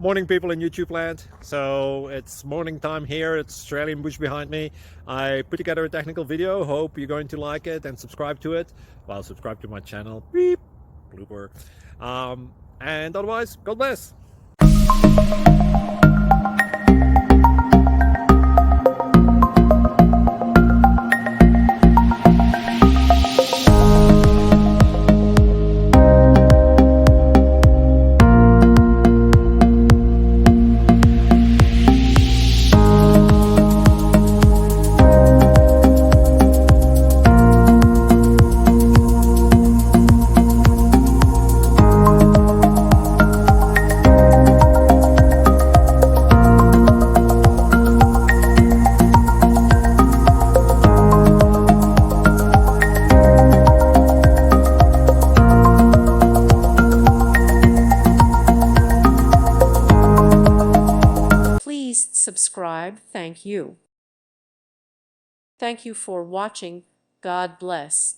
Morning, people in YouTube land. So it's morning time here. It's Australian bush behind me. I put together a technical video. Hope you're going to like it and subscribe to it. Well, subscribe to my channel. Beep. Blooper. And otherwise, God bless. Please subscribe. Thank you. Thank you for watching. God bless.